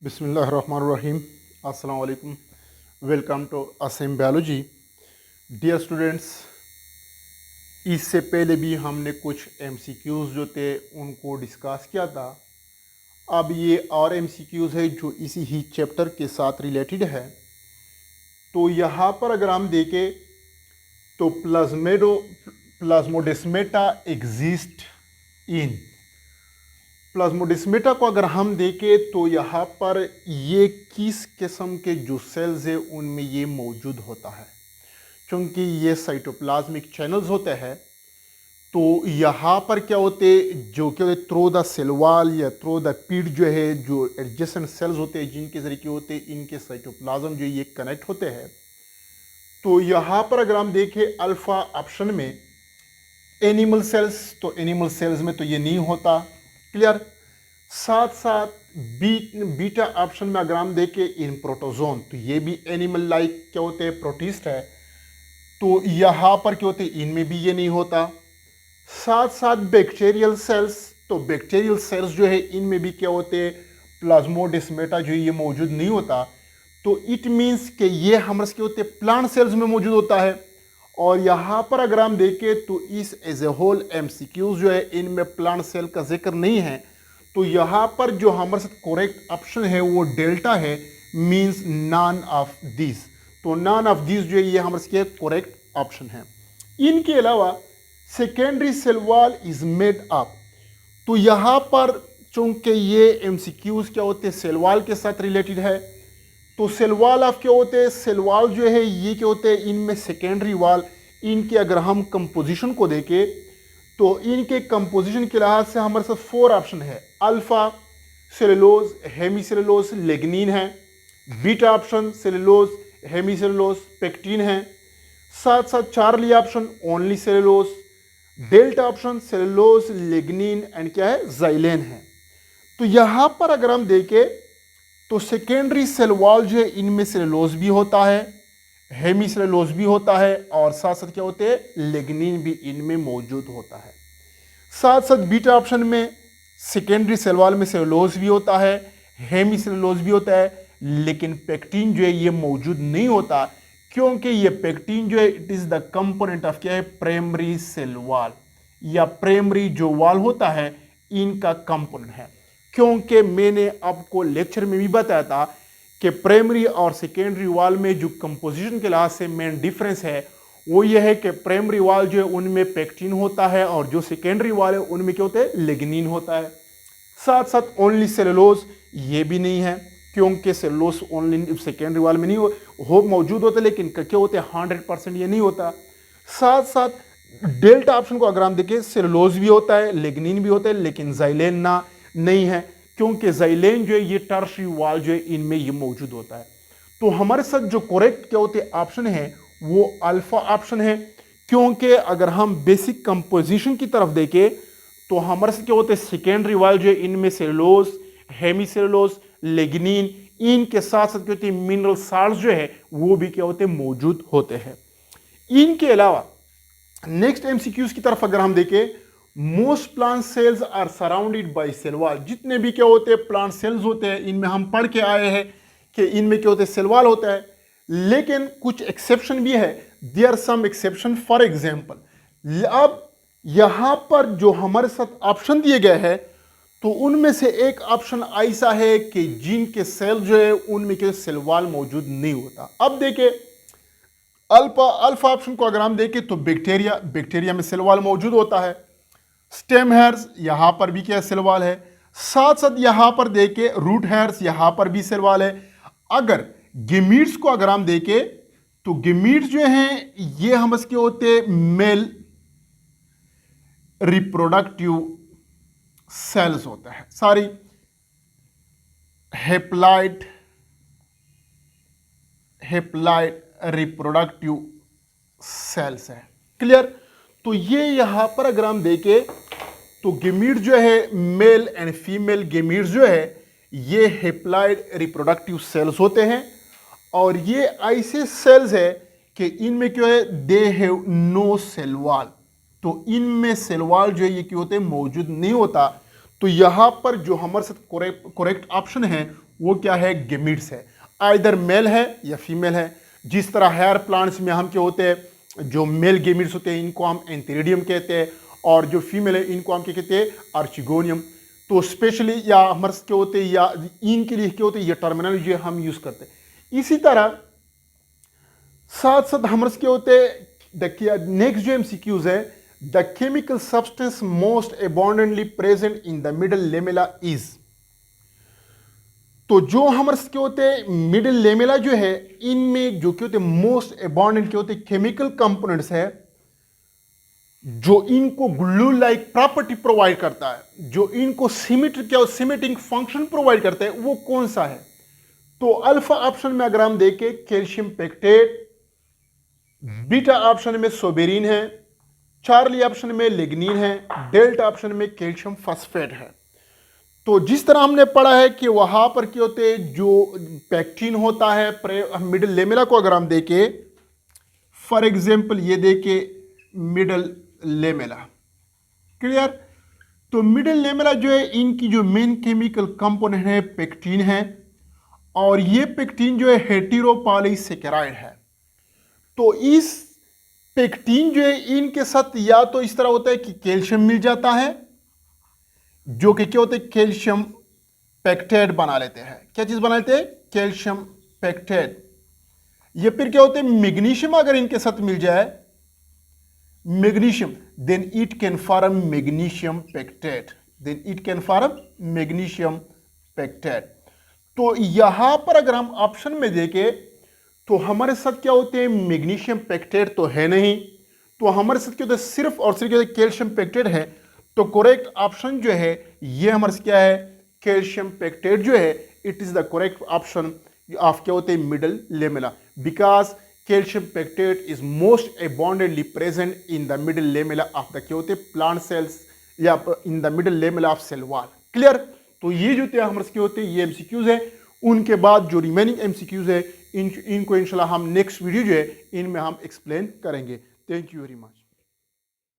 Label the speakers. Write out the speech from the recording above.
Speaker 1: बिस्मिल्लाहिर्रहमानिर्रहीम। अस्सलाम वालेकुम। Welcome to Asim biology. Dear students, इससे पहले भी हमने कुछ एमसीक्यूज़ जो थे उनको डिस्कस किया था। अब ये और एमसीक्यूज़ है जो इसी ही चैप्टर के साथ रिलेटेड है। तो यहाँ पर अगर हम देखें तो प्लाज्मोडेस्मेटा एग्जिस्ट इन प्लाज्मोडेस्मेटा को अगर हम देखें तो यहाँ पर ये किस किस्म के जो सेल्स है उनमें ये मौजूद होता है। क्योंकि ये साइटोप्लाज्मिक चैनल्स होते हैं, तो यहाँ पर क्या होते जो कि थ्रू द सेल वॉल या थ्रू द पीड जो है, जो एडजेसेंट सेल्स होते हैं जिनके जरिए होते हैं इनके साइटोप्लाज्म जो ये कनेक्ट होते हैं। तो यहाँ पर अगर हम देखें अल्फा ऑप्शन में एनिमल सेल्स, तो एनिमल सेल्स में तो ये नहीं होता। क्लियर। साथ साथ बीटा ऑप्शन में अगर हम देखें इन प्रोटोजोन, तो ये भी एनिमल लाइक क्या होते हैं, प्रोटिस्ट है। तो यहाँ पर क्या होते हैं, इनमें भी ये नहीं होता। साथ साथ बैक्टीरियल सेल्स, तो बैक्टीरियल सेल्स जो है इनमें भी क्या होते हैं, प्लाज्मोडेस्मेटा जो ये मौजूद नहीं होता। तो इट मीन्स कि ये हमारे क्या होते हैं, प्लांट सेल्स में मौजूद होता है। और यहाँ पर अगर हम देखें तो इस एज ए होल एमसीक्यूज जो है इनमें प्लांट सेल का जिक्र नहीं है। तो यहाँ पर जो हमारे साथ करेक्ट ऑप्शन है वो डेल्टा है, मींस नॉन ऑफ दिस। तो नॉन ऑफ दिस जो है ये हमारे साथ करेक्ट ऑप्शन है। इनके अलावा secondary cell wall is made up, तो यहाँ पर चूंकि ये एमसीक्यूज क्या होते हैं सेल वॉल के साथ रिलेटेड है, तो सेल वॉल ऑफ क्या होते हैं, सेल वॉल जो है ये क्या होते हैं, इनमें सेकेंडरी वॉल, इनके अगर हम कंपोजिशन को देखें तो इनके कंपोजिशन के लिहाज से हमारे साथ 4 ऑप्शन है। अल्फा सेलुलोज, हेमीसेलुलोज, लिग्निन है। Beta option cellulose, hemicellulose, pectin है। साथ साथ Charlie option only cellulose. Delta option cellulose, lignin and क्या है, जाइलेन है। तो यहां पर अगर हम देखें तो सेकेंडरी सेल वॉल जो है इनमें सेलुलोज भी होता है, हेमीसेलुलोज भी होता है, और साथ साथ क्या होते हैं, लिग्निन भी इनमें मौजूद होता है। साथ साथ बीटा ऑप्शन में सेकेंडरी सेल वॉल में सेलुलोज भी होता है, हेमीसेलुलोज भी होता है, लेकिन पेक्टिन जो है ये मौजूद नहीं होता। क्योंकि ये पेक्टिन जो है it is the component of क्या है, प्राइमरी सेल वॉल, या प्राइमरी जो वॉल होता है इनका कंपोनेंट है। क्योंकि मैंने आपको लेक्चर में भी बताया था कि प्राइमरी और सेकेंडरी वॉल में जो कंपोजिशन के लिहाज से मेन डिफरेंस है वो ये है कि प्राइमरी वॉल जो है उनमें पेक्टिन होता है और जो सेकेंडरी वॉल है उनमें क्या होता है, लिग्निन होता है। साथ साथ ओनली सेलुलोज ये भी नहीं है, क्योंकि सेलुलोज ओनली सेकेंडरी वॉल में नहीं हो मौजूद होता, लेकिन क्या होते हैं 100% ये नहीं होता। साथ साथ डेल्टा ऑप्शन को अगर हम देखें, सेलुलोज भी होता है, लिग्निन भी होता है, लेकिन जाइलेन ना नहीं है, क्योंकि जाइलेन जो है ये टर्शियरी वॉल जो है इनमें ये मौजूद होता है। तो हमारे साथ जो करेक्ट क्या होते ऑप्शन है वो अल्फा ऑप्शन है। क्योंकि अगर हम बेसिक कंपोजिशन की तरफ देखें तो हमारे साथ क्या होते हैं, सेकेंडरी वॉल जो है इनमें सेलुलोज, हेमीसेलुलोज, लिग्निन, इनके साथ साथ क्या होते हैं, मिनरल साल्ट्स जो है वो भी क्या होते हैं, मौजूद होते हैं। इनके अलावा नेक्स्ट एमसीक्यूज की तरफ अगर हम देखें, most plant cells are surrounded by cell wall. जितने भी क्या होते हैं प्लांट सेल्स होते हैं इनमें हम पढ़ के आए हैं कि इनमें क्या होते हैं, सेल वॉल होता है, लेकिन कुछ एक्सेप्शन भी है। There are some exception. For example, अब यहां पर जो हमारे साथ ऑप्शन दिए गए हैं तो उनमें से एक ऑप्शन ऐसा है कि जिनके सेल जो है उनमें क्या सेल वॉल मौजूद नहीं होता। अब देखिए अल्फा ऑप्शन को अगर हम देखें तो बैक्टीरिया में सेल वॉल मौजूद होता है। स्टेम हेयर्स, यहां पर भी क्या सेल वॉल है। साथ साथ यहां पर देखें रूट हेयर्स, यहां पर भी सेल वॉल है। अगर गेमीट्स को अगर हम देखें तो गेमीट्स जो हैं ये हम इसके होते मेल रिप्रोडक्टिव सेल्स होता है, सॉरी हेप्लॉइड रिप्रोडक्टिव सेल्स है। क्लियर। तो ये यहां पर अगर हम देखें तो गेमीट जो है मेल एंड फीमेल गेमीट्स जो है ये हेप्लॉइड रिप्रोडक्टिव सेल्स होते हैं। और ये ऐसे सेल्स है कि इनमें क्या है, they have no cell wall. तो इनमें सेल वॉल जो है ये क्या होते हैं, मौजूद नहीं होता। तो यहां पर जो हमारे साथ करेक्ट ऑप्शन है वो क्या है, गेमिट्स है, आइदर मेल है या फीमेल है। जिस तरह हेयर प्लांट्स में हम क्या होते हैं, जो मेल गेमिट्स होते हैं इनको हम एंथेरिडियम कहते हैं, और जो फीमेल है इनको हम क्या कहते हैं, आर्चिगोनियम। तो स्पेशली या हमारे क्या होते हैं, या इनके लिए क्या होते हैं, ये टर्मिनोलॉजी हम यूज करते हैं। इसी तरह साथ साथ हमारे क्या होते हैं, नेक्स्ट जो एमसीक्यूज है, the chemical substance most abundantly present in the middle lamella is. तो जो हमारे क्या होते हैं मिडिल लेमेला जो है, इनमें जो क्या होते हैं मोस्ट अबंडेंट क्या होते हैं केमिकल कंपोनेंट्स है, जो इनको ग्लू लाइक प्रॉपर्टी प्रोवाइड करता है, जो इनको सिमेटिंग फंक्शन प्रोवाइड करता है, वो कौन सा है। तो अल्फा ऑप्शन में अगर हम देखें कैल्शियम पेक्टेट, बीटा ऑप्शन में सोबेरिन है, चार्ली ऑप्शन में लिग्निन है, डेल्टा ऑप्शन में कैल्शियम फास्फेट है। तो जिस तरह हमने पढ़ा है कि वहां पर क्या होते हैं, जो पैक्टिन होता है मिडिल लेमेला को अगर हम देखें, फॉर एग्जांपल ये देखें मिडिल लेमेला, क्लियर। तो मिडिल लेमेला जो है, इनकी जो मेन केमिकल कंपोनेंट है पेक्टिन है, और ये पेक्टिन जो है हेटेरोपॉलीसेकेराइड है। तो इस पेक्टिन जो है इनके साथ या तो इस तरह होता है कि कैल्शियम मिल जाता है, जो कि क्या होते हैं कैल्शियम पेक्टेट बना लेते हैं। क्या चीज बना लेते हैं, कैल्शियम पेक्टेट। ये फिर क्या होते हैं, मैग्नीशियम अगर इनके साथ मिल जाए, magnesium, then it can form magnesium pectate, then it can form magnesium pectate. तो यहां पर अगर हम ऑप्शन में देखें तो हमारे साथ क्या होते हैं, मैग्नीशियम पेक्टेट तो है नहीं, तो हमारे साथ क्या होता है सिर्फ और सिर्फ कैल्शियम पेक्टेट है। तो करेक्ट ऑप्शन जो है ये हमारे क्या है, कैल्शियम पेक्टेट जो है, it is the correct option of क्या होते हैं middle lamella, because calcium pectate is most abundantly present in the middle lamella of the क्या होते प्लांट सेल्स, या in the middle lamella of cell wall, clear. तो ये जो हमारे क्या होते हैं ये एमसीक्यूज है। उनके बाद जो रिमेनिंग एमसीक्यूज है इनको इंशाल्लाह हम नेक्स्ट वीडियो जो है इनमें हम एक्सप्लेन करेंगे। Thank you very much.